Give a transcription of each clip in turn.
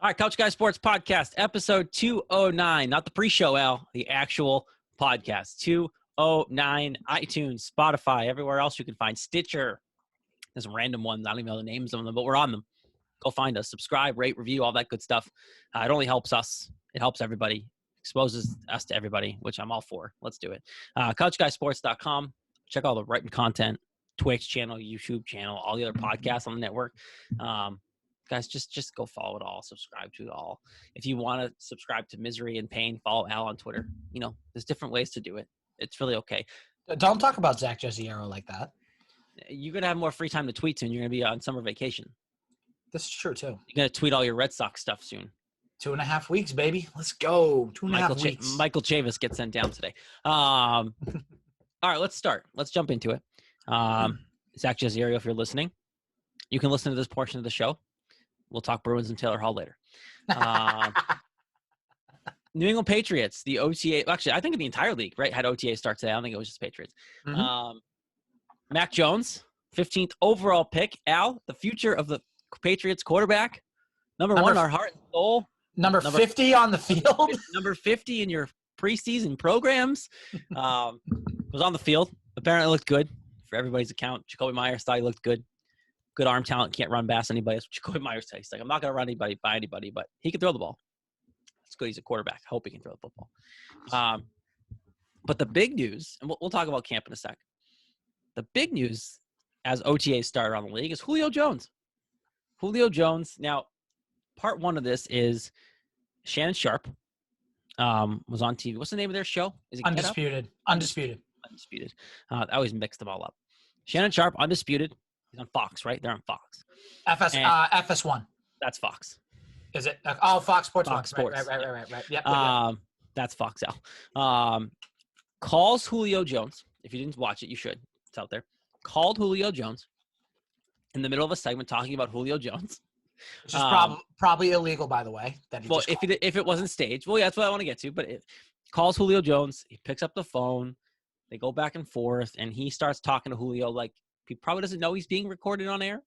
All right, Couch Guy Sports Podcast, episode 209. Not the pre-show, Al, the actual podcast. 209, iTunes, Spotify, everywhere else you can find. Stitcher. There's some random ones. I don't even know the names of them, but we're on them. Go find us. Subscribe, rate, review, all that good stuff. It only helps us. It helps everybody. Exposes us to everybody, which I'm all for. Let's do it. CouchGuySports.com. Check all the written content, Twitch channel, YouTube channel, all the other podcasts on the network. Guys, just go follow it all. Subscribe to it all. If you want to subscribe to Misery and Pain, follow Al on Twitter. You know, there's different ways to do it. It's really okay. Don't talk about Zach Josiero like that. You're going to have more free time to tweet soon. You're going to be on summer vacation. This is true, too. You're going to tweet all your Red Sox stuff soon. 2.5 weeks, baby. Let's go. 2.5 weeks. Michael Chavis gets sent down today. All right, let's start. Let's jump into it. Zach Josiero, if you're listening, you can listen to this portion of the show. We'll talk Bruins and Taylor Hall later. New England Patriots, the OTA. Actually, I think the entire league, right, had OTA start today. I don't think it was just Patriots. Mm-hmm. Mac Jones, 15th overall pick. Al, the future of the Patriots quarterback. Number one, our heart and soul. Number 50 on the field. Number 50 in your preseason programs. Was on the field. Apparently looked good for everybody's account. Jacoby Myers thought he looked good. Good arm talent, can't run past anybody. That's what Jacoby Myers says. He's like, I'm not going to run anybody by anybody, but he can throw the ball. It's good. He's a quarterback. I hope he can throw the football. But the big news, and we'll talk about camp in a sec. The big news, as OTA started on the league, is Julio Jones. Julio Jones. Now, part one of this is Shannon Sharp was on TV. What's the name of their show? Is it Undisputed. Undisputed. I always mix them all up. Shannon Sharp, Undisputed. He's on Fox, right? They're on Fox. FS1. That's Fox. Is it? Oh, Fox Sports. Fox Sports. Right. Yep. That's Fox Al. Calls Julio Jones. If you didn't watch it, you should. It's out there. Called Julio Jones in the middle of a segment talking about Julio Jones. Which is probably illegal, by the way. If it wasn't staged. Well, yeah, that's what I want to get to. But it calls Julio Jones. He picks up the phone. They go back and forth, and he starts talking to Julio like he probably doesn't know he's being recorded on air.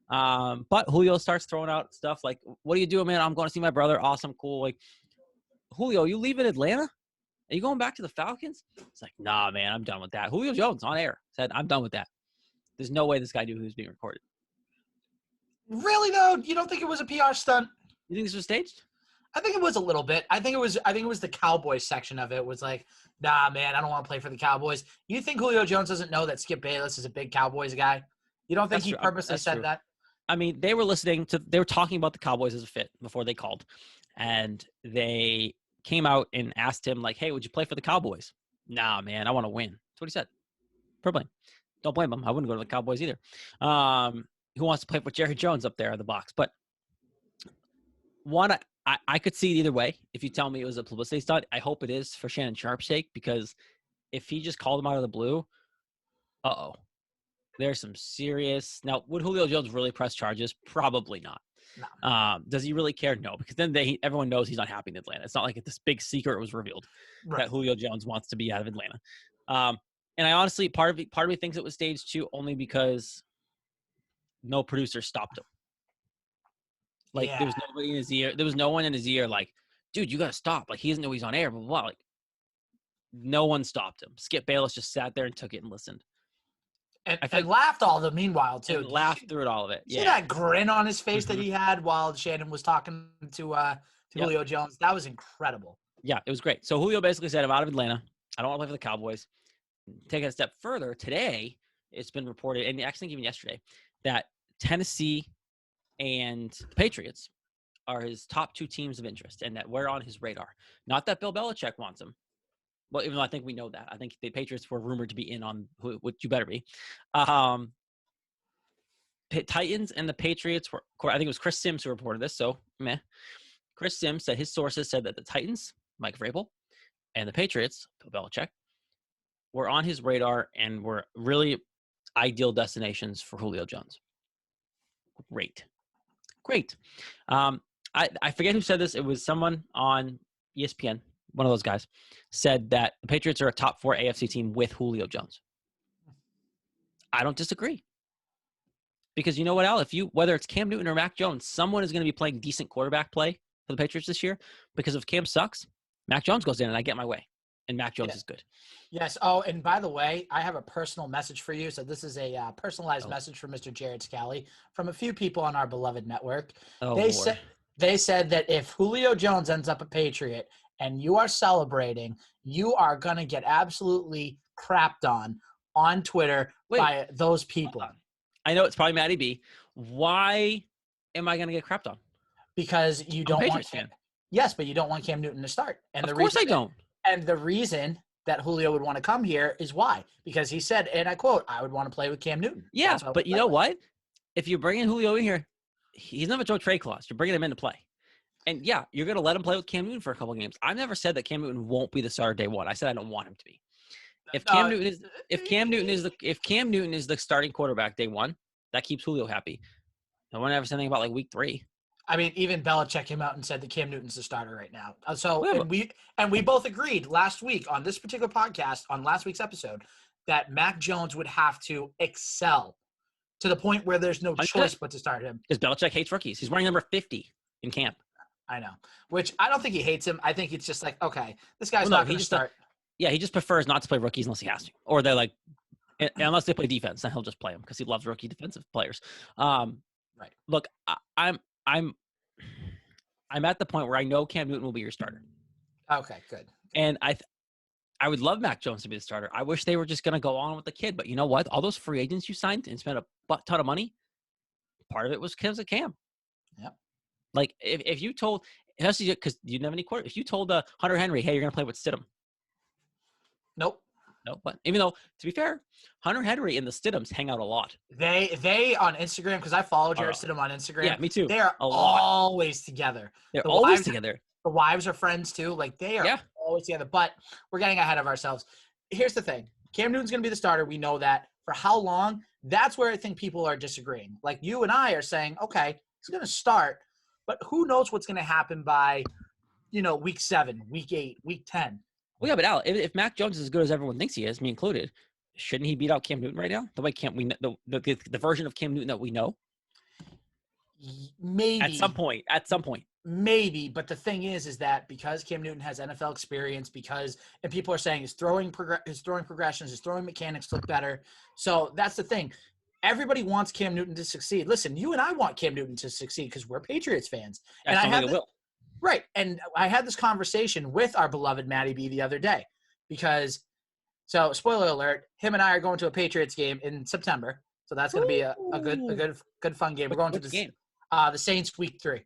But Julio starts throwing out stuff like, what are you doing, man? I'm going to see my brother. Awesome, cool. Like, Julio, you leaving Atlanta? Are you going back to the Falcons? It's like, nah, man, I'm done with that. Julio Jones on air said, I'm done with that. There's no way this guy knew he was being recorded. Really, though? You don't think it was a PR stunt? You think this was staged? I think it was a little bit. I think it was the Cowboys section of it was like, nah, man, I don't want to play for the Cowboys. You think Julio Jones doesn't know that Skip Bayless is a big Cowboys guy? You don't think he purposely said that? I mean, they were talking about the Cowboys as a fit before they called. And they came out and asked him, like, hey, would you play for the Cowboys? Nah, man, I want to win. That's what he said. Don't blame him. I wouldn't go to the Cowboys either. Who wants to play with Jerry Jones up there in the box? But I could see it either way. If you tell me it was a publicity stunt, I hope it is for Shannon Sharp's sake, because if he just called him out of the blue, there's some serious. Now, would Julio Jones really press charges? Probably not. No. Does he really care? No, because then everyone knows he's not happy in Atlanta. It's not like this big secret was revealed that Julio Jones wants to be out of Atlanta. And I honestly, part of me thinks it was staged too, only because no producer stopped him. Like, there was nobody in his ear. There was no one in his ear like, dude, you got to stop. Like, he doesn't know he's on air, blah, blah, blah. Like, no one stopped him. Skip Bayless just sat there and took it and listened. And laughed all the meanwhile, too. And laughed through it, all of it. See that grin on his face that he had while Shannon was talking to Julio Jones? That was incredible. Yeah, it was great. So Julio basically said, I'm out of Atlanta. I don't want to play for the Cowboys. Taking a step further, today it's been reported, and actually even yesterday, that Tennessee and the Patriots are his top two teams of interest, and that we're on his radar. Not that Bill Belichick wants him. Well, even though I think we know that. I think the Patriots were rumored to be in on what you better be. Titans and the Patriots were, I think it was Chris Sims who reported this, so meh. Chris Sims said his sources said that the Titans, Mike Vrabel, and the Patriots, Bill Belichick, were on his radar and were really ideal destinations for Julio Jones. Great. I forget who said this. It was someone on ESPN, one of those guys, said that the Patriots are a top 4 AFC team with Julio Jones. I don't disagree. Because you know what, Al? Whether it's Cam Newton or Mac Jones, someone is going to be playing decent quarterback play for the Patriots this year. Because if Cam sucks, Mac Jones goes in and I get my way. And Mac Jones is good. Yes. Oh, and by the way, I have a personal message for you. So this is a personalized message from Mr. Jared Scali from a few people on our beloved network. Oh, they said that if Julio Jones ends up a Patriot and you are celebrating, you are going to get absolutely crapped on Twitter by those people. I know it's probably Matty B. Why am I going to get crapped on? Because you don't want Cam. Yes, but you don't want Cam Newton to start. And of course I don't. And the reason that Julio would want to come here is why? Because he said, and I quote, I would want to play with Cam Newton. Yeah, but you know what? If you're bringing Julio in here, he's never a trade clause. You're bringing him in to play. And yeah, you're going to let him play with Cam Newton for a couple games. I've never said that Cam Newton won't be the starter day one. I said I don't want him to be. If Cam Newton is the starting quarterback day one, that keeps Julio happy. No one ever said anything about like week 3. I mean, even Belichick came out and said that Cam Newton's the starter right now. And we both agreed last week on this particular podcast, on last week's episode, that Mac Jones would have to excel to the point where there's no choice but to start him. Because Belichick hates rookies. He's wearing number 50 in camp. I know. Which I don't think he hates him. I think it's just like, okay, this guy's not going to start. He just prefers not to play rookies unless he has to. Or they're like, unless they play defense, then he'll just play them because he loves rookie defensive players. Right. Look, I'm at the point where I know Cam Newton will be your starter. Okay, good. And I would love Mac Jones to be the starter. I wish they were just going to go on with the kid. But you know what? All those free agents you signed and spent a ton of money, part of it was because of Cam. Yep. Like, if you told – because you didn't have any quarter. If you told Hunter Henry, hey, you're going to play with Stidham. Nope. No, but even though, to be fair, Hunter Henry and the Stidhams hang out a lot. They on Instagram, because I follow Jared Stidham on Instagram. Yeah, me too. They are always together. They're always together. The wives are friends too. Like, they are always together. But we're getting ahead of ourselves. Here's the thing. Cam Newton's going to be the starter. We know that. For how long? That's where I think people are disagreeing. Like, you and I are saying, okay, he's going to start, but who knows what's going to happen by, week 7, week 8, week 10. Well, yeah, but Al, if Mac Jones is as good as everyone thinks he is, me included, shouldn't he beat out Cam Newton right now? The way the version of Cam Newton that we know? Maybe. At some point. Maybe, but the thing is that because Cam Newton has NFL experience, and people are saying his throwing progressions, his throwing mechanics look better. So that's the thing. Everybody wants Cam Newton to succeed. Listen, you and I want Cam Newton to succeed because we're Patriots fans. And I have right. And I had this conversation with our beloved Matty B the other day so spoiler alert, him and I are going to a Patriots game in September. So that's going to be a good fun game. We're going to the Saints week 3.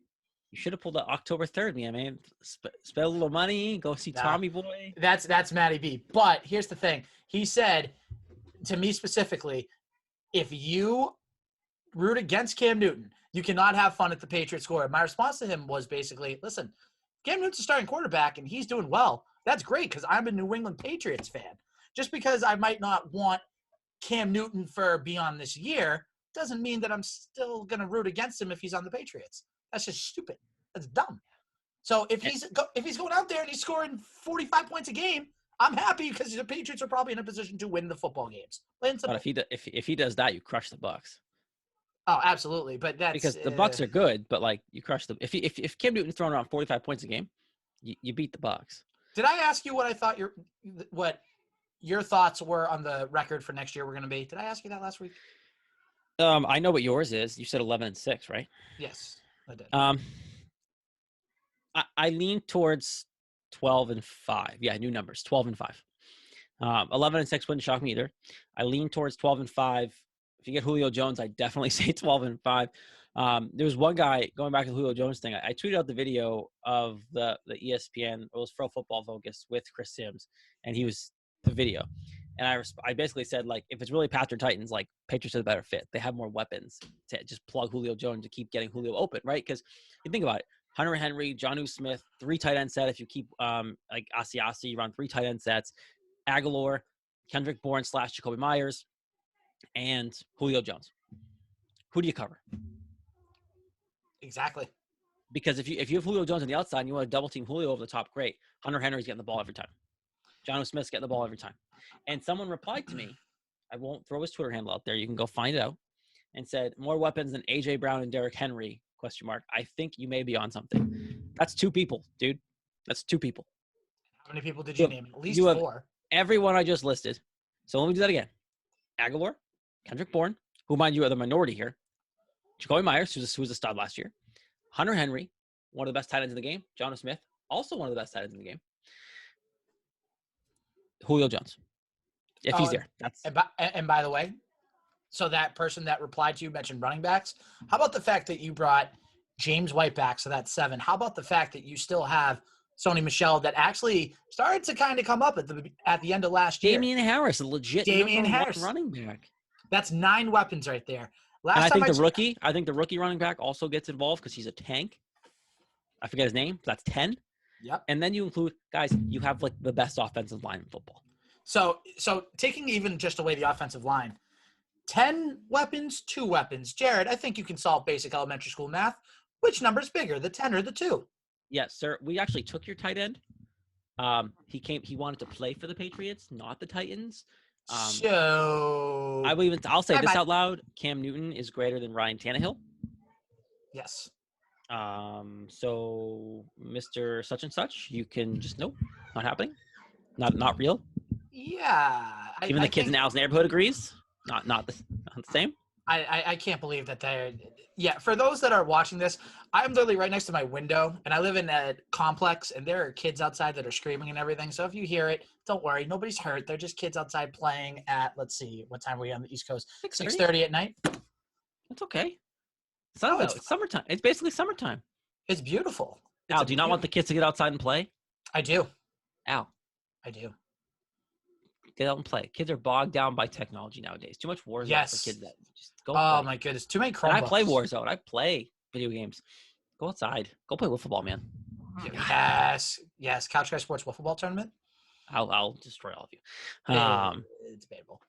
You should have pulled out October 3rd, man. Spend a little money, go see Tommy Boy. That's Matty B. But here's the thing. He said to me specifically, if you root against Cam Newton, you cannot have fun at the Patriots score. My response to him was basically, listen, Cam Newton's a starting quarterback and he's doing well. That's great because I'm a New England Patriots fan. Just because I might not want Cam Newton for beyond this year doesn't mean that I'm still going to root against him if he's on the Patriots. That's just stupid. That's dumb. So if he's going out there and he's scoring 45 points a game, I'm happy because the Patriots are probably in a position to win the football games. But if he does that, you crush the Bucs. Oh, absolutely. But that's because the Bucs are good, but like you crush them. If Cam Newton's throwing around 45 points a game, you beat the Bucs. Did I ask you what I thought what your thoughts were on the record for next year were going to be? Did I ask you that last week? I know what yours is. You said 11-6, right? Yes, I did. I lean towards 12-5. Yeah, new numbers, 12-5. 11-6 wouldn't shock me either. I lean towards 12-5. If you get Julio Jones, I definitely say 12-5. There was one guy, going back to the Julio Jones thing, I tweeted out the video of the ESPN, it was Pro Football Focus with Chris Sims, and he was the video. And I basically said, like, if it's really Pats or Titans, like, Patriots are the better fit. They have more weapons to just plug Julio Jones to keep getting Julio open, right? Because you think about it, Hunter Henry, Jonnu Smith, 3 tight end set. If you keep like Asiasi, you run 3 tight end sets. Aguilar, Kendrick Bourne / Jacoby Myers, and Julio Jones. Who do you cover? Exactly. Because if you have Julio Jones on the outside and you want to double team Julio over the top, great. Hunter Henry's getting the ball every time. Jonnu Smith's getting the ball every time. And someone replied to me. I won't throw his Twitter handle out there. You can go find it out. and said, more weapons than A.J. Brown and Derrick Henry, ? I think you may be on something. That's 2 people, dude. That's 2 people. How many people did you name? At least you have 4. Everyone I just listed. So let me do that again. Aguilar, Kendrick Bourne, who, mind you, are the minority here. Jacoby Myers, who was a stud last year. Hunter Henry, one of the best tight ends in the game. Jonas Smith, also one of the best tight ends in the game. Julio Jones, if he's there. And by the way, so that person that replied to you mentioned running backs. How about the fact that you brought James White back, so that's 7? How about the fact that you still have Sony Michel that actually started to kind of come up at the end of last year? Damian Harris, a legit Damian Harris running back. That's 9 weapons right there. I think the rookie running back also gets involved because he's a tank. I forget his name. That's 10. Yep. And then you include, guys, you have like the best offensive line in football. So taking even just away the offensive line, 10 weapons, 2 weapons. Jared, I think you can solve basic elementary school math. Which number's bigger, the 10 or the 2? Yes, sir. We actually took your tight end. He wanted to play for the Patriots, not the Titans. So I'll say this out loud. Cam Newton is greater than Ryan Tannehill. Yes. So Mr. Such and Such, you can just nope, not happening. Not real. Yeah. Even the kids in Al's neighborhood agrees. Not the same. I can't believe that they're – yeah, for those that are watching this, I'm literally right next to my window, and I live in a complex, and there are kids outside that are screaming and everything. So if you hear it, don't worry. Nobody's hurt. They're just kids outside playing at, let's see, what time are we on the East Coast? 6:30 at night. That's okay. It's summertime. It's basically summertime. It's beautiful. Al, do you not want the kids to get outside and play? I do. Al. I do. Get out and play. Kids are bogged down by technology nowadays. Too much Warzone for kids that just go Oh, play. My goodness. Too many Chromebooks. And I play Warzone. I play video games. Go outside. Go play wiffle ball, man. Yes. Couch Guy Sports Wiffle Ball Tournament. I'll destroy all of you. It's debatable.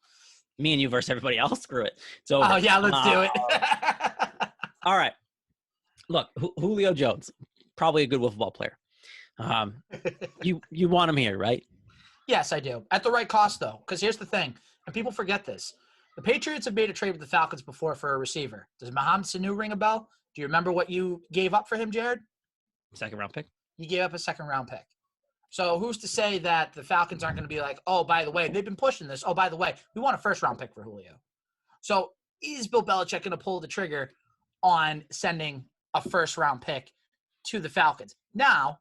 Me and you versus everybody else. Screw it. So. Oh, yeah. Let's do it. All right. Look, Julio Jones, probably a good wiffle ball player. You want him here, right? Yes, I do. At the right cost, though, because here's the thing, and people forget this. The Patriots have made a trade with the Falcons before for a receiver. Does Mohamed Sanu ring a bell? Do you remember what you gave up for him, Jared? Second-round pick. You gave up a second-round pick. So who's to say that the Falcons aren't going to be like, oh, by the way, they've been pushing this. Oh, by the way, we want a first-round pick for Julio. So is Bill Belichick going to pull the trigger on sending a first-round pick to the Falcons? Now,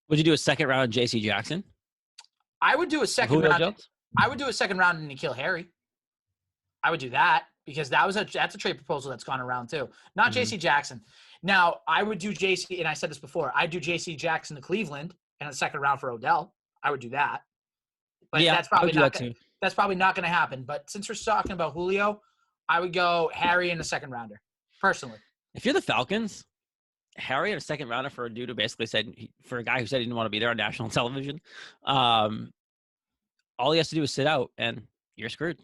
would you do a second-round J.C. Jackson? I would do a second round. I would do a second round in N'Keal Harry. I would do that because that's a trade proposal that's gone around too. Not J.C. Jackson. Now I would do J.C. and I said this before. I'd do J.C. Jackson to Cleveland and a second round for Odell. I would do that. But yeah, that's probably not. That's probably not going to happen. But since we're talking about Julio, I would go Harry in a second rounder personally. If you're the Falcons, Harry had a second rounder for a dude who basically said, for a guy who said he didn't want to be there on national television, all he has to do is sit out and you're screwed.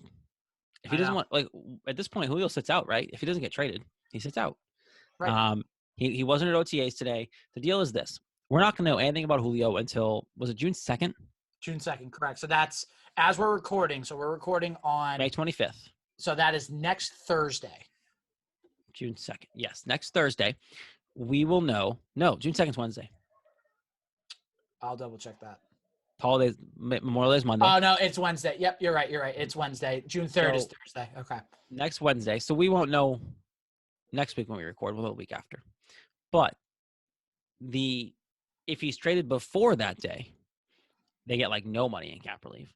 If he doesn't want, like at this point, Julio sits out, right? If he doesn't get traded, he sits out. Right. He wasn't at OTAs today. The deal is this. We're not going to know anything about Julio until, was it June 2nd? June 2nd, correct. So that's as we're recording. So we're recording on May 25th. So that is next Thursday. June 2nd. Yes, next Thursday. We will know. No, June 2nd is Wednesday. I'll double check that. Holidays, Memorial Day is Monday. Oh, no, it's Wednesday. Yep, you're right. It's Wednesday. June 3rd is Thursday. Okay. Next Wednesday. So we won't know next week when we record. We'll know the week after. But if he's traded before that day, they get like no money in cap relief.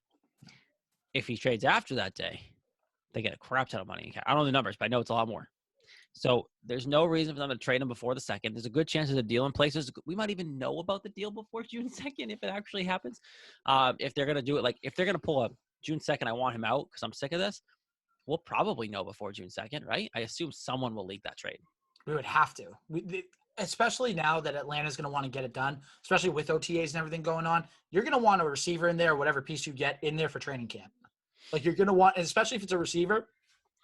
If he trades after that day, they get a crap ton of money in cap. I don't know the numbers, but I know it's a lot more. So there's no reason for them to trade him before the 2nd. There's a good chance there's a deal in place. We might even know about the deal before June 2nd if it actually happens. If they're going to do it, like if they're going to pull a June 2nd, I want him out because I'm sick of this, we'll probably know before June 2nd, right? I assume someone will leak that trade. We would have to. Especially now that Atlanta's going to want to get it done, especially with OTAs and everything going on. You're going to want a receiver in there, whatever piece you get in there for training camp. Like you're going to want, especially if it's a receiver,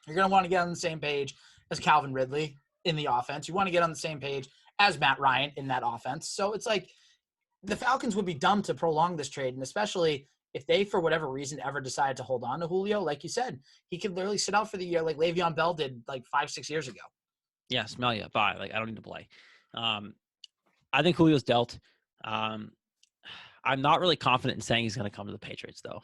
you're going to want to get on the same page as Calvin Ridley in the offense. You want to get on the same page as Matt Ryan in that offense. So it's like the Falcons would be dumb to prolong this trade, and especially if they, for whatever reason, ever decide to hold on to Julio, like you said, he could literally sit out for the year like Le'Veon Bell did like 5-6 years ago. Yeah, smell you. Bye. Like, I don't need to play. I think Julio's dealt. I'm not really confident in saying he's going to come to the Patriots, though.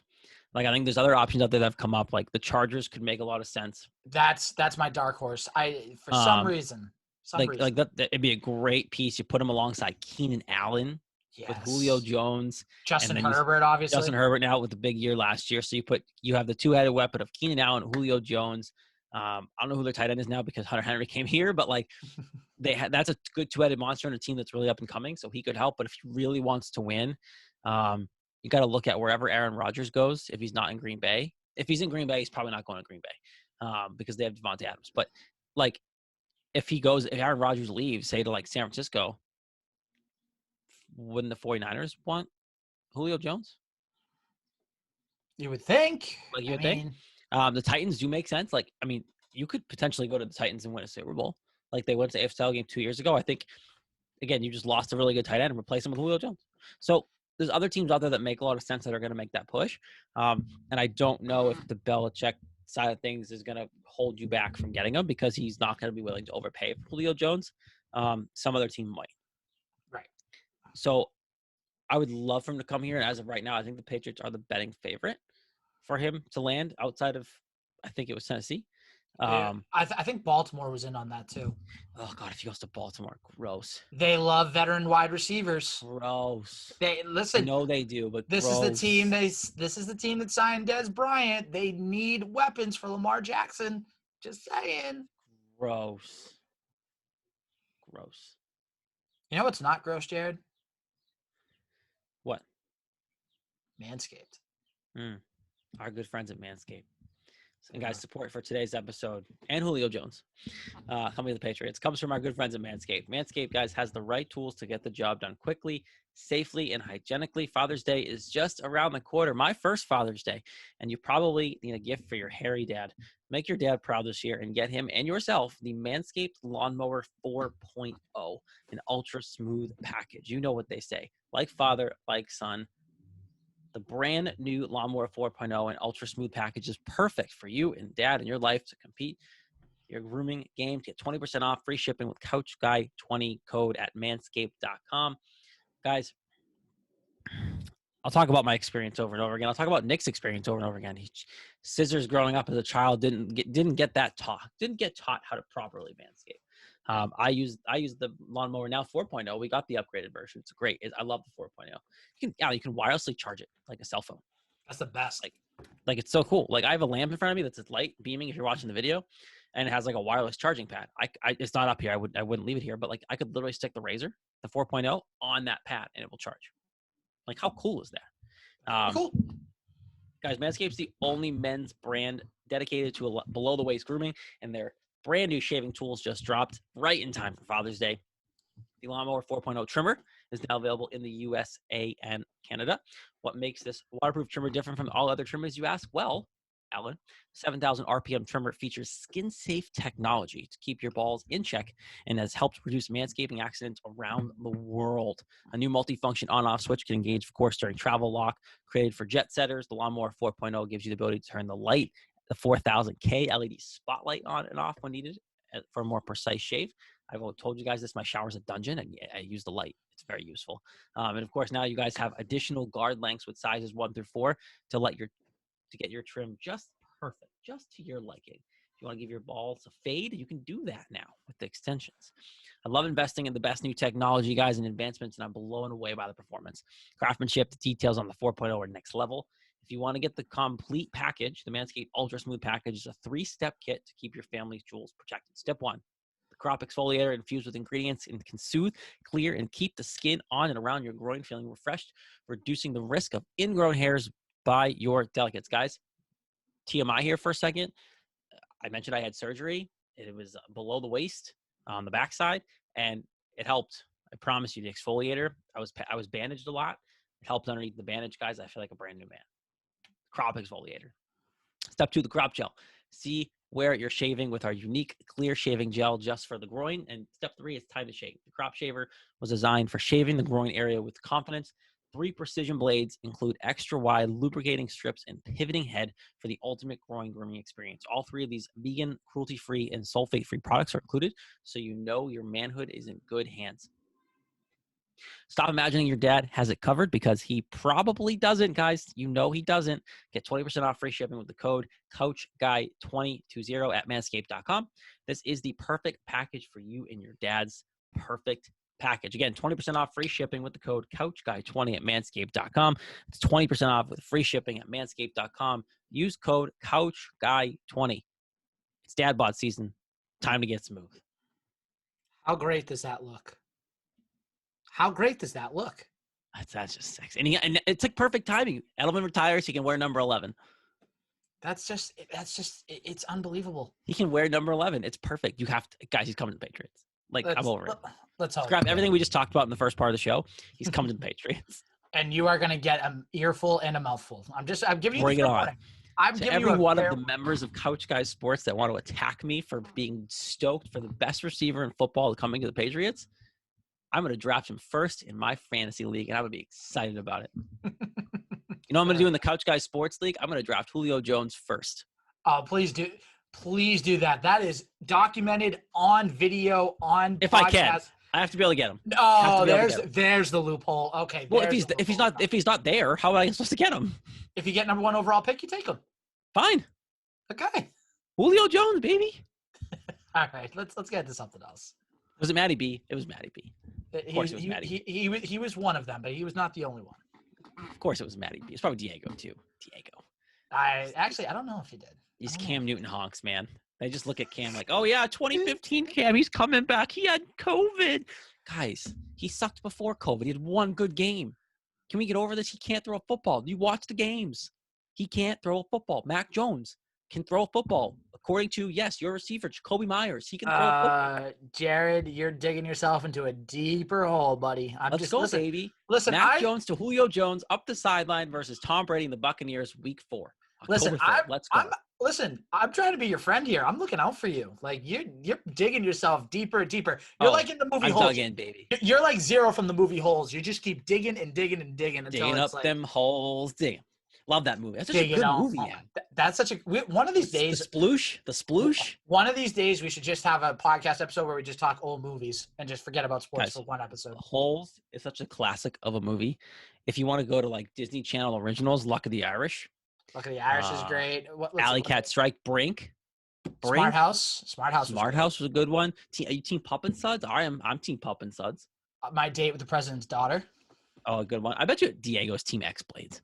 Like, I think there's other options out there that have come up. Like, the Chargers could make a lot of sense. That's my dark horse. For some reason. It'd be a great piece. You put him alongside Keenan Allen with Julio Jones. Justin Herbert, obviously. Justin Herbert now with the big year last year. So you have the two-headed weapon of Keenan Allen and Julio Jones. I don't know who their tight end is now because Hunter Henry came here, but like that's a good two-headed monster and a team that's really up and coming. So he could help. But if he really wants to win, you got to look at wherever Aaron Rodgers goes. If he's not in Green Bay, if he's in Green Bay, he's probably not going to Green Bay because they have Devontae Adams. But like if Aaron Rodgers leaves, say to like San Francisco, wouldn't the 49ers want Julio Jones? You would think. Like you would think. The Titans do make sense. Like, I mean, you could potentially go to the Titans and win a Super Bowl. Like they went to the AFC game 2 years ago. I think, again, you just lost a really good tight end and replaced him with Julio Jones. So there's other teams out there that make a lot of sense that are going to make that push. And I don't know if the Belichick side of things is going to hold you back from getting him because he's not going to be willing to overpay for Julio Jones. Some other team might. Right. So I would love for him to come here. And as of right now, I think the Patriots are the betting favorite for him to land outside of, I think it was Tennessee. I think Baltimore was in on that too. Oh God, if he goes to Baltimore, gross. They love veteran wide receivers. Gross. They listen. I know they do, but this is the team. This is the team that signed Dez Bryant. They need weapons for Lamar Jackson. Just saying. Gross. You know what's not gross, Jared? What? Manscaped. Our good friends at Manscaped. And guys, support for today's episode and Julio Jones, coming to the Patriots, comes from our good friends at Manscaped. Manscaped, guys, has the right tools to get the job done quickly, safely, and hygienically. Father's Day is just around the corner. My first Father's Day, and you probably need a gift for your hairy dad. Make your dad proud this year and get him and yourself the Manscaped Lawnmower 4.0, an ultra smooth package. You know what they say, like father, like son. The brand new Lawnmower 4.0 and Ultra Smooth package is perfect for you and dad in your life to compete your grooming game. To get 20% off, free shipping with CouchGuy20 code at manscaped.com. Guys, I'll talk about my experience over and over again. I'll talk about Nick's experience over and over again. Scissors growing up as a child didn't get taught how to properly manscape. I use the Lawnmower now 4.0. We got the upgraded version. It's great. I love the 4.0. You can wirelessly charge it like a cell phone. That's the best. Like it's so cool. Like I have a lamp in front of me that's light beaming if you're watching the video, and it has like a wireless charging pad. It's not up here. I wouldn't leave it here, but like I could literally stick the razor, the 4.0, on that pad and it will charge. Like how cool is that? Cool. Guys, Manscaped's the only men's brand dedicated to below the waist grooming, and their brand new shaving tools just dropped right in time for Father's Day. The Lawnmower 4.0 trimmer is now available in the USA and Canada. What makes this waterproof trimmer different from all other trimmers, you ask? Well, Alan, 7,000 RPM trimmer features skin-safe technology to keep your balls in check and has helped reduce manscaping accidents around the world. A new multifunction on-off switch can engage, of course, during travel lock. Created for jet setters, the Lawnmower 4.0 gives you the ability to turn the 4000K LED spotlight on and off when needed for a more precise shave. I've told you guys this, my shower's a dungeon, and I use the light. It's very useful. And of course, now you guys have additional guard lengths with sizes 1 through 4 to get your trim just perfect, just to your liking. If you want to give your balls a fade, you can do that now with the extensions. I love investing in the best new technology, guys, and advancements, and I'm blown away by the performance. Craftsmanship, the details on the 4.0 are next level. If you want to get the complete package, the Manscaped Ultra Smooth package is a 3-step kit to keep your family's jewels protected. Step 1, the crop exfoliator infused with ingredients and can soothe, clear, and keep the skin on and around your groin feeling refreshed, reducing the risk of ingrown hairs by your delicates. Guys, TMI here for a second. I mentioned I had surgery. It was below the waist on the backside, and it helped. I promise you, the exfoliator. I was bandaged a lot. It helped underneath the bandage, guys. I feel like a brand new man. Crop exfoliator. Step 2, the crop gel. See where you're shaving with our unique clear shaving gel just for the groin. And step 3 is time to shave. The crop shaver was designed for shaving the groin area with confidence. 3 precision blades include extra wide lubricating strips and pivoting head for the ultimate grooming experience. All 3 of these vegan, cruelty-free, and sulfate-free products are included, so you know your manhood is in good hands. Stop imagining your dad has it covered, because he probably doesn't, guys. You know he doesn't. Get 20% off free shipping with the code COACHGUY2020 at manscaped.com. This is the perfect package for you and your dad's perfect package. Again, 20% off free shipping with the code COACHGUY20 at manscaped.com. It's 20% off with free shipping at manscaped.com. Use code COACHGUY20. It's dad bod season. Time to get smooth. How great does that look? How great does that look? That's just sexy. And it's like perfect timing. Edelman retires. He can wear number 11. It's unbelievable. He can wear number 11. It's perfect. You have to, guys, he's coming to the Patriots. I'm over it. Let's hope. Scrap everything we just talked about in the first part of the show. He's coming to the Patriots. And you are going to get an earful and a mouthful. I'm giving you Bring the it on. I'm to giving every you one of the members of Couch Guys Sports that want to attack me for being stoked for the best receiver in football coming to the Patriots, I'm going to draft him first in my fantasy league, and I'm going to be excited about it. You know what I'm going to do in the Couch Guys Sports League? I'm going to draft Julio Jones first. Oh, please do. Please do that. That is documented on video, on if podcast. I can. I have to be able to get him. Oh, there's the loophole. Okay. Well, if he's not there, how am I supposed to get him? If you get number 1 overall pick, you take him. Fine. Okay. Julio Jones, baby. All right. Let's get into something else. Was it Matty B? It was Matty B. Of course it was Matty B. He was one of them, but he was not the only one. Of course it was Matty B. It's probably Diego too. Diego. I don't know if he did. These Cam Newton honks, man. They just look at Cam like, oh yeah, 2015 Cam, he's coming back. He had COVID. Guys, he sucked before COVID. He had 1 good game. Can we get over this? He can't throw a football. You watch the games. He can't throw a football. Mac Jones can throw a football. According to, yes, your receiver, Jacoby Myers. He can throw a football. Jared, you're digging yourself into a deeper hole, buddy. Let's go, baby. Listen, Mac Jones to Julio Jones up the sideline versus Tom Brady and the Buccaneers week 4. Listen, let's go. I'm trying to be your friend here. I'm looking out for you. Like you're digging yourself deeper and deeper. You're like in the movie Holes. Dug in, baby. You're like Zero from the movie Holes. You just keep digging and digging and digging until digging it's up them holes. Digging. Love that movie. That's such a good movie, man. That's such a one of these days. The sploosh. One of these days, we should just have a podcast episode where we just talk old movies and just forget about sports for one episode. Holes is such a classic of a movie. If you want to go to like Disney Channel originals, Luck of the Irish. Luck of the Irish is great. Alley Cat Strike, Brink. Smart House was a good one. Are you Team Pup and Suds? I'm Team Pup and Suds. My Date with the President's Daughter. Oh, a good one. I bet you Diego's Team X Blades.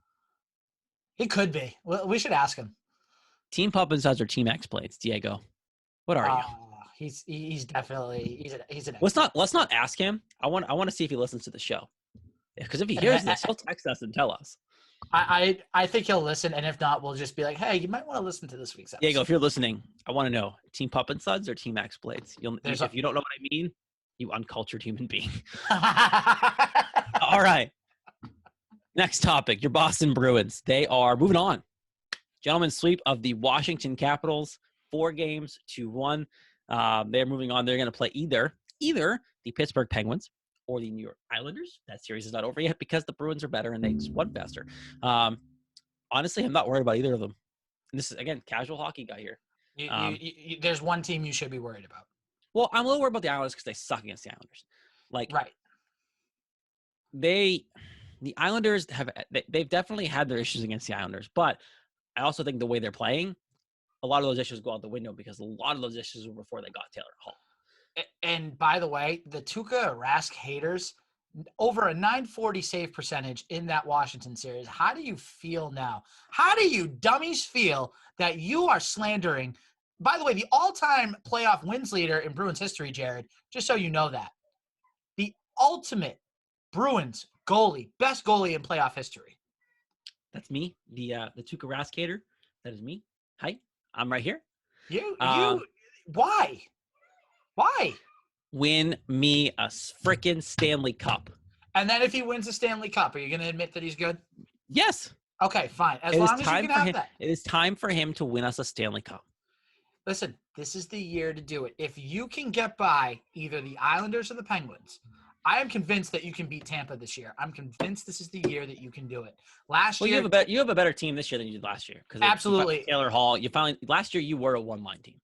He could be. Well, we should ask him. Team Pup and Suds or Team X Blades? Diego, what are you? He's definitely he's an. Let's not ask him. I want to see if he listens to the show. Because if he hears this, he'll text us and tell us. I think he'll listen, and if not, we'll just be like, hey, you might want to listen to this week's episode. Diego, if you're listening, I want to know Team Pup and Suds or Team X Blades. If you don't know what I mean, you uncultured human being. All right. Next topic, your Boston Bruins. They are moving on. Gentlemen's sweep of the Washington Capitals, 4-1. They're moving on. They're going to play either the Pittsburgh Penguins or the New York Islanders. That series is not over yet because the Bruins are better and they just won faster. Honestly, I'm not worried about either of them. And this is, again, casual hockey guy here. There's one team you should be worried about. Well, I'm a little worried about the Islanders because they suck against the Islanders. Right. The Islanders they've definitely had their issues against the Islanders, but I also think the way they're playing, a lot of those issues go out the window because a lot of those issues were before they got Taylor Hall. And by the way, the Tuukka Rask haters, over a .940 save percentage in that Washington series. How do you feel now? How do you dummies feel that you are slandering, by the way, the all-time playoff wins leader in Bruins history, Jared, just so you know that. The ultimate Bruins goalie, best goalie in playoff history. That's me, the Tuukka Rask hater. That is me. Hi, I'm right here. Why? Win me a frickin' Stanley Cup. And then if he wins the Stanley Cup, are you going to admit that he's good? Yes. Okay, fine. As long as you can have that. It is time for him to win us a Stanley Cup. Listen, this is the year to do it. If you can get by either the Islanders or the Penguins, I am convinced that you can beat Tampa this year. I'm convinced this is the year that you can do it. Last year, you have a better team this year than you did last year. Absolutely. Taylor Hall, last year you were a one-line team,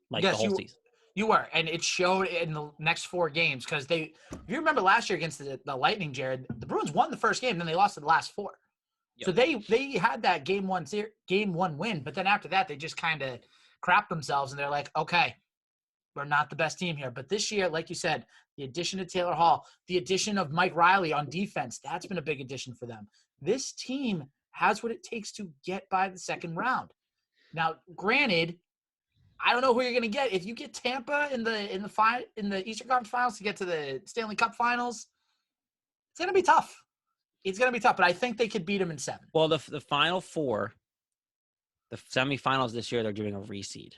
the whole season. You were, and it showed in the next 4 games because if you remember last year against the Lightning, Jared, the Bruins won the first game, then they lost the last 4. Yep. So they had that game one win, but then after that they just kind of crapped themselves, and they're like, okay, we're not the best team here. But this year, like you said, the addition of Taylor Hall, the addition of Mike Riley on defense, that's been a big addition for them. This team has what it takes to get by the second round. Now, granted, I don't know who you're going to get. If you get Tampa in the Eastern Conference Finals to get to the Stanley Cup Finals, it's going to be tough. It's going to be tough, but I think they could beat them in 7. Well, the Final Four, the semifinals this year, they're doing a reseed.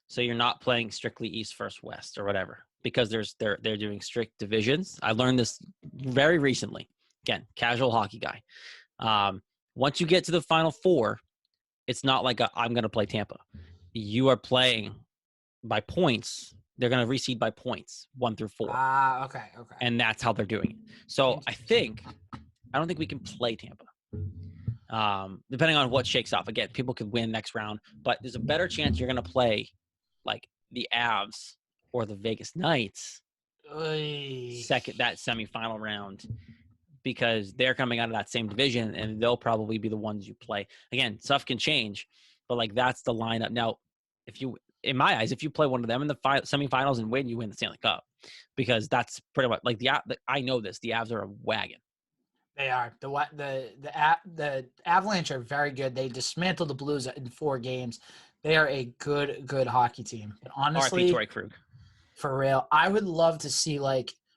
So you're not playing strictly East versus West or whatever because they're doing strict divisions. I learned this very recently. Again, casual hockey guy. Once you get to the Final Four, it's not like I'm going to play Tampa. You are playing by points. They're going to reseed by points, 1 through 4. Okay. And that's how they're doing it. So I don't think we can play Tampa. Depending on what shakes off. Again, people could win next round, but there's a better chance you're going to play like the Avs or the Vegas Knights that semifinal round because they're coming out of that same division and they'll probably be the ones you play. Again, stuff can change, but like that's the lineup. Now, in my eyes, if you play one of them in the semifinals and win, you win the Stanley Cup because that's pretty much like I know this. The Avs are a wagon. They are. The Avalanche are very good. They dismantled the Blues in 4 games. They are a good hockey team. But honestly, R.I.P. Torrey Krug. For real, I would love to see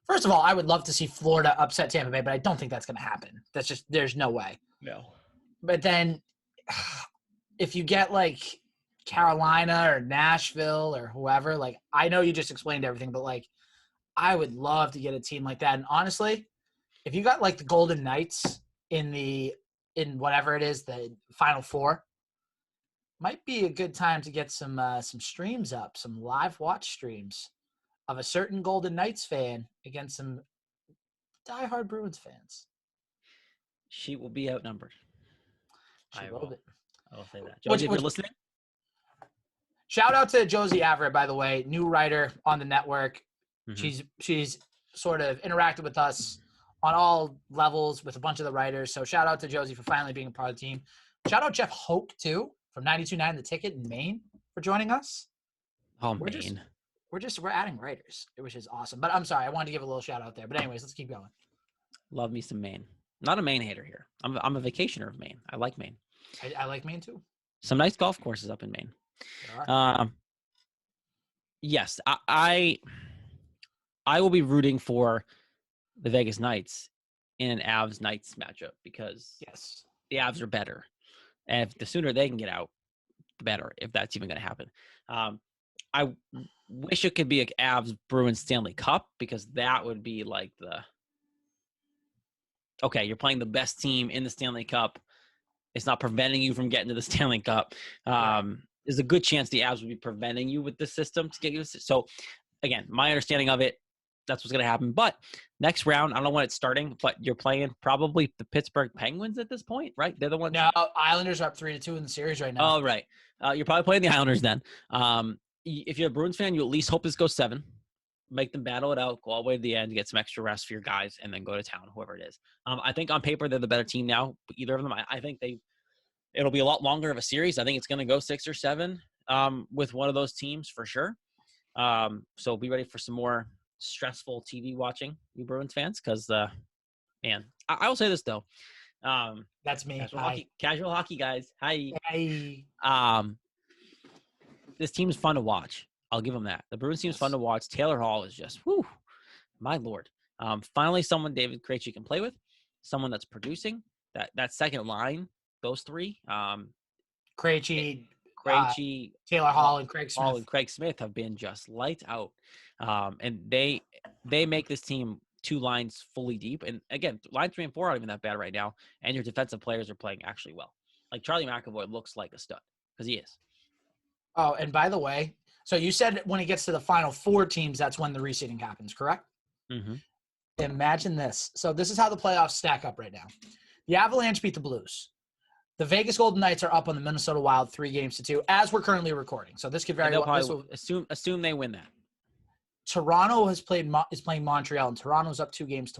first of all, I would love to see Florida upset Tampa Bay, but I don't think that's going to happen. That's just there's no way. No. But then, if you get Carolina or Nashville or whoever, I know you just explained everything, but I would love to get a team like that. And honestly, if you got the Golden Knights in whatever it is, the Final Four, might be a good time to get some streams up, some live watch streams of a certain Golden Knights fan against some diehard Bruins fans. She will be outnumbered. I will say that. Josie, if you're listening. Shout out to Josie Averitt, by the way, new writer on the network. Mm-hmm. She's sort of interacted with us on all levels with a bunch of the writers. So shout out to Josie for finally being a part of the team. Shout out Jeff Hoke, too, from 92.9 The Ticket in Maine for joining us. Oh, Maine. We're adding writers, which is awesome. But I'm sorry, I wanted to give a little shout out there. But anyways, let's keep going. Love me some Maine. Not a Maine hater here. I'm a vacationer of Maine. I like Maine. I like Maine too. Some nice golf courses up in Maine. Yes, I will be rooting for the Vegas Knights in an Avs Knights matchup because the Avs are better. And the sooner they can get out, the better, if that's even going to happen. I wish it could be an Avs Bruins Stanley Cup because that would be you're playing the best team in the Stanley Cup. It's not preventing you from getting to the Stanley Cup. There's a good chance the Avs would be preventing you with the system to get you. So, again, my understanding of it, that's what's going to happen. But next round, I don't know when it's starting, but you're playing probably the Pittsburgh Penguins at this point, right? They're the ones. No, Islanders are up 3-2 in the series right now. Oh, right. You're probably playing the Islanders then. If you're a Bruins fan, you at least hope this goes 7. Make them battle it out, go all the way to the end, get some extra rest for your guys, and then go to town, whoever it is. I think on paper they're the better team now. Either of them, I think it'll be a lot longer of a series. I think it's going to go 6 or 7 with one of those teams for sure. So be ready for some more stressful TV watching, you Bruins fans, because I will say this though. That's me. Casual hockey guys. Hi. Hi. This team's fun to watch. I'll give them that. The Bruins team's fun to watch. Taylor Hall is just, my Lord. Finally, someone David Krejci can play with, someone that's producing. That second line, those 3. Krejci, Taylor Hall, and Craig Smith. Hall and Craig Smith have been just lights out. And they make this team 2 lines fully deep. And again, line 3 and 4 aren't even that bad right now. And your defensive players are playing actually well. Like Charlie McAvoy looks like a stud because he is. Oh, and by the way, so you said when it gets to the Final Four teams, that's when the reseeding happens, correct? Mm-hmm. Imagine this. So this is how the playoffs stack up right now. The Avalanche beat the Blues. The Vegas Golden Knights are up on the Minnesota Wild 3-2 as we're currently recording. So this could very well assume they win that. Toronto is playing Montreal, and Toronto's up 2-1.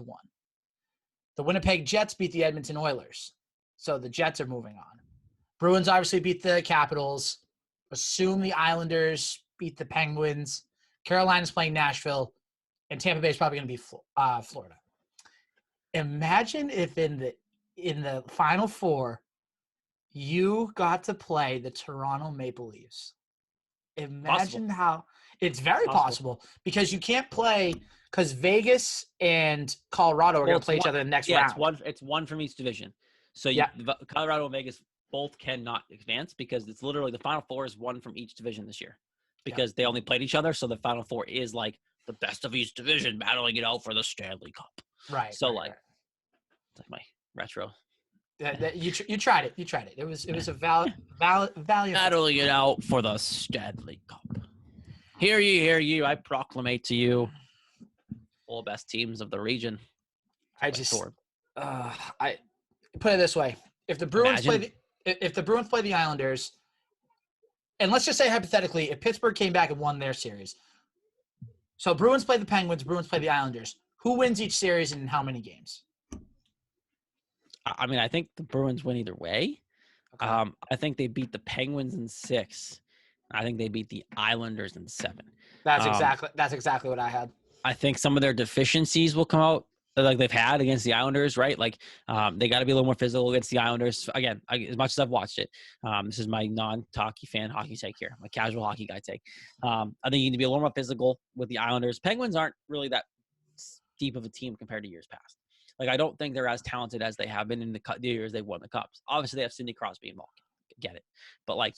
The Winnipeg Jets beat the Edmonton Oilers. So the Jets are moving on. Bruins obviously beat the Capitals. Assume the Islanders beat the Penguins. Carolina's playing Nashville. And Tampa Bay is probably going to be Florida. Imagine if in the Final Four, you got to play the Toronto Maple Leafs. Imagine how – it's very possible because you can't play – because Vegas and Colorado are going to play each other in the next round. It's one from each division. So Colorado and Vegas both cannot advance because it's literally the Final Four is one from each division this year because they only played each other. So the Final Four is like the best of each division battling it out for the Stanley Cup. Right. So it's like my retro. You tried it. You tried it. It was a valiant battling it out for the Stanley Cup. Hear ye, I proclamate to you, all best teams of the region. I put it this way: if the Bruins play the Islanders, and let's just say hypothetically, if Pittsburgh came back and won their series, so Bruins play the Penguins, Bruins play the Islanders. Who wins each series and in how many games? I mean, I think the Bruins win either way. Okay. I think they beat the Penguins in 6. I think they beat the Islanders in 7. That's exactly what I had. I think some of their deficiencies will come out like they've had against the Islanders, right? Like they got to be a little more physical against the Islanders. Again, as much as I've watched it, this is my non-hockey fan hockey take here, my casual hockey guy take. I think you need to be a little more physical with the Islanders. Penguins aren't really that deep of a team compared to years past. Like, I don't think they're as talented as they have been in the years they've won the Cups. Obviously, they have Sidney Crosby and Malkin. Get it. But, like,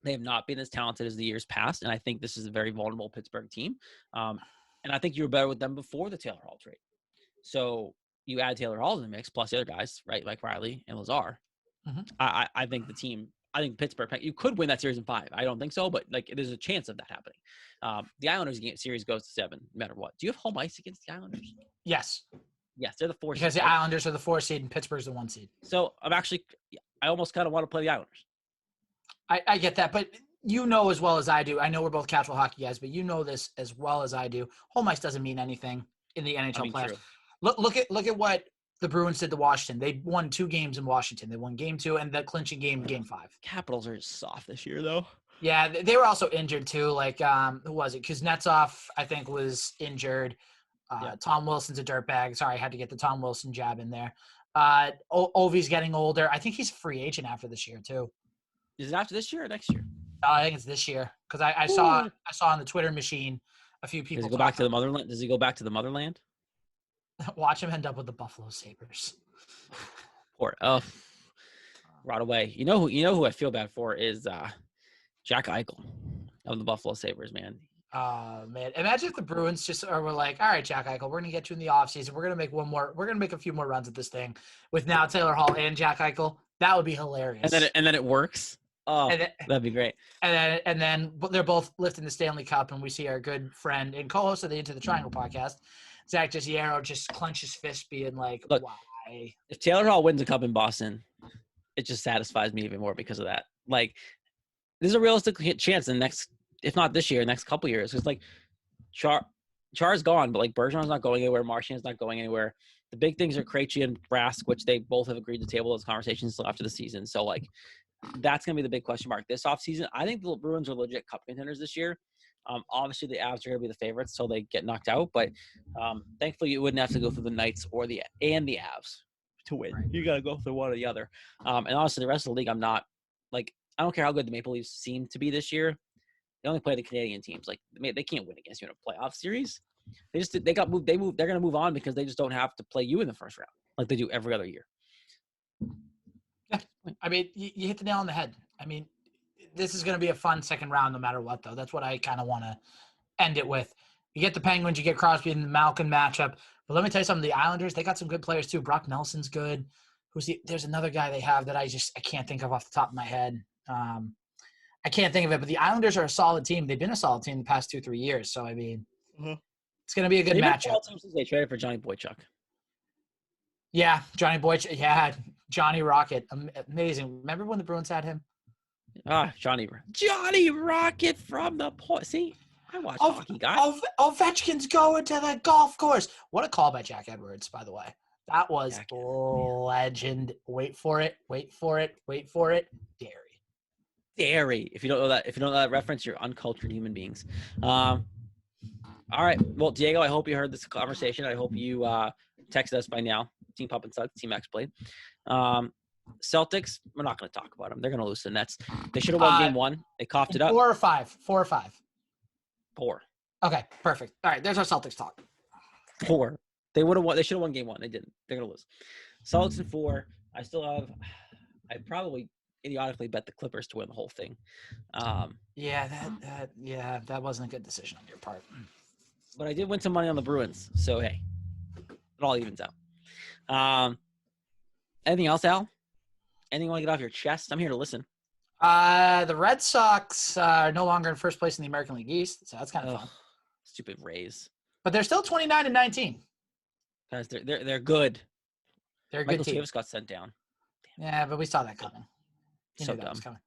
they have not been as talented as the years past, and I think this is a very vulnerable Pittsburgh team. And I think you were better with them before the Taylor Hall trade. So you add Taylor Hall in the mix, plus the other guys, right, like Riley and Lazar. Mm-hmm. I think Pittsburgh, you could win that series in 5. I don't think so, but, like, there's a chance of that happening. The Islanders series goes to 7, no matter what. Do you have home ice against the Islanders? Yes. Yes, they're the 4 seed. Because the Islanders are the 4 seed and Pittsburgh's the 1 seed. So I almost kind of want to play the Islanders. I get that, but you know as well as I do. I know we're both casual hockey guys, but you know this as well as I do. Home ice doesn't mean anything in the NHL playoffs. Look at what the Bruins did to Washington. They won 2 games in Washington. They won Game 2 and the clinching game, Game 5. Capitals are soft this year, though. Yeah, they were also injured too. Like who was it? Kuznetsov, I think, was injured. Tom Wilson's a dirtbag. Sorry, I had to get the Tom Wilson jab in there. Ovi's getting older. I think he's a free agent after this year too. Is it after this year or next year? I think it's this year because I saw on the Twitter machine a few people. Does he go back to the motherland? Does he go back to the motherland? Watch him end up with the Buffalo Sabres. Poor right away. You know who I feel bad for is Jack Eichel of the Buffalo Sabres, man. Man, imagine if the Bruins were like, all right, Jack Eichel, we're going to get you in the offseason. We're going to make a few more runs at this thing with now Taylor Hall and Jack Eichel. That would be hilarious. And then it works. Oh, that'd be great. And then they're both lifting the Stanley Cup, and we see our good friend and co-host of the Into the Triangle podcast, Zach Gissiero, just clench his fist being like, look, why? If Taylor Hall wins a cup in Boston, it just satisfies me even more because of that. Like, there's a realistic chance in the next, if not this year, next couple years. Because, like, Char's gone, but, like, Bergeron's not going anywhere. Marchand's not going anywhere. The big things are Krejci and Rask, which they both have agreed to table those conversations still after the season. So, like, that's going to be the big question mark this offseason. I think the Bruins are legit cup contenders this year. Obviously, the Avs are going to be the favorites till they get knocked out. But thankfully, you wouldn't have to go through the Knights or the Avs to win. You got to go through one or the other. And honestly, the rest of the league, I'm not – like, I don't care how good the Maple Leafs seem to be this year. They only play the Canadian teams. Like, they can't win against you in a playoff series. They got moved. They're going to move on because they just don't have to play you in the first round like they do every other year. Yeah, I mean, you hit the nail on the head. I mean, this is going to be a fun second round no matter what, though. That's what I kind of want to end it with. You get the Penguins, you get Crosby in the Malkin matchup. But let me tell you something. The Islanders, they got some good players too. Brock Nelson's good. There's another guy they have that I can't think of off the top of my head. I can't think of it, but the Islanders are a solid team. They've been a solid team the past 2-3 years. So, I mean, It's going to be a good matchup. They traded for Johnny Boychuk. Yeah, Johnny Boychuk. Yeah, Johnny Rocket. Amazing. Remember when the Bruins had him? Johnny Rocket from the point. See, I watch hockey, guys. Ovechkin's going to the golf course. What a call by Jack Edwards, by the way. That was legend. Wait for it. Dairy. If you don't know that reference, you're uncultured human beings. All right. Well, Diego, I hope you heard this conversation. I hope you texted us by now. Team Pup and Suck, Team X played. Celtics, we're not going to talk about them. They're going to lose to the Nets. They should have won game one. They coughed it up. 4 or 5. 4 or 5. 4. Okay, perfect. All right, there's our Celtics talk. 4. They would have won. They should have won game one. They didn't. They're going to lose. Celtics in 4. I probably idiotically bet the Clippers to win the whole thing. That wasn't a good decision on your part. But I did win some money on the Bruins, so hey, it all evens out. Anything else, Al? Anything you want to get off your chest? I'm here to listen. The Red Sox are no longer in first place in the American League East, so that's kind of fun. Stupid Rays. But they're still 29-19. Guys, they're good. They're a Michael good team. Davis got sent down. Yeah, but we saw that coming. So that dumb. was coming.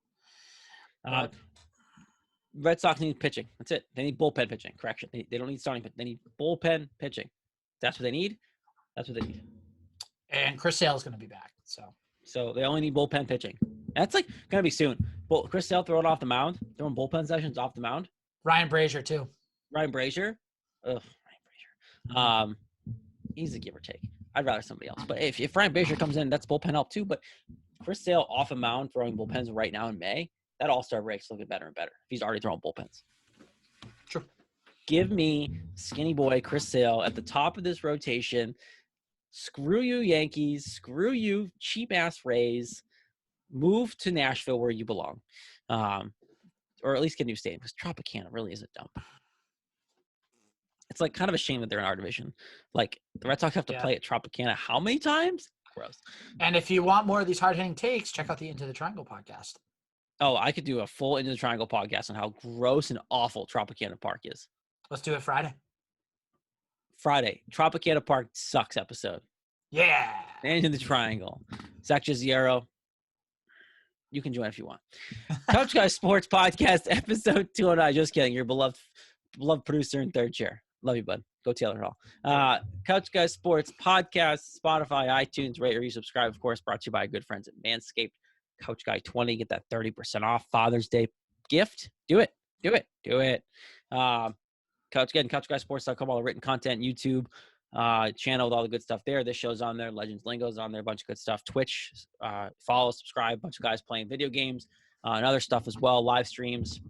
Red Sox need pitching. That's it. They need bullpen pitching. Correction. They don't need starting pitching. They need bullpen pitching. That's what they need. And Chris Sale is going to be back. So they only need bullpen pitching. That's going to be soon. Chris Sale throwing off the mound. Throwing bullpen sessions off the mound. Ryan Brazier, too. Ryan Brazier. He's a give or take. I'd rather somebody else. But if Ryan Brazier comes in, that's bullpen help too. But Chris Sale off a mound throwing bullpens right now in May, that all-star break's looking better and better. If he's already throwing bullpens. True. Give me skinny boy Chris Sale at the top of this rotation. Screw you, Yankees. Screw you, cheap-ass Rays. Move to Nashville where you belong. Or at least get a new stadium, because Tropicana really is a dump. It's kind of a shame that they're in our division. The Red Sox have to play at Tropicana how many times? Gross. And if you want more of these hard-hitting takes, check out the Into the Triangle podcast. Oh, I could do a full Into the Triangle podcast on how gross and awful Tropicana Park is. Let's do it Friday. Tropicana Park sucks episode. Yeah. Into the Triangle. Zach Giziero. You can join if you want. Couch Guys Sports Podcast, episode 209. Just kidding. Your beloved producer in third chair. Love you, bud. Go Taylor Hall. Couch Guys Sports Podcast, Spotify, iTunes, rate, review, subscribe. Of course, brought to you by good friends at MANSCAPED. Couch Guy 20. Get that 30% off Father's Day gift. Do it. CouchGuySports.com, all the written content, YouTube channel with all the good stuff there. This show's on there. Legends Lingo's on there. A bunch of good stuff. Twitch, follow, subscribe. A bunch of guys playing video games and other stuff as well. Live streams.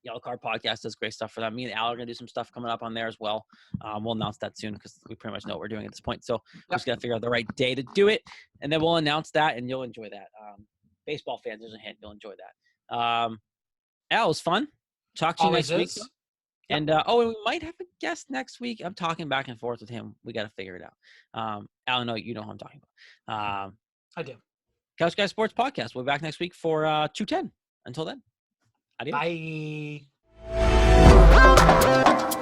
Yellow Card Podcast does great stuff for them. Me and Al are going to do some stuff coming up on there as well. We'll announce that soon because we pretty much know what we're doing at this point. So we're just going to figure out the right day to do it. And then we'll announce that, and you'll enjoy that. Baseball fans, there's a hint. You'll enjoy that. Al, it was fun. Talk to you next week. And, we might have a guest next week. I'm talking back and forth with him. We got to figure it out. Al, no, you know who I'm talking about. I do. Couch Guys Sports Podcast. We'll be back next week for 210. Until then. Adios. Bye.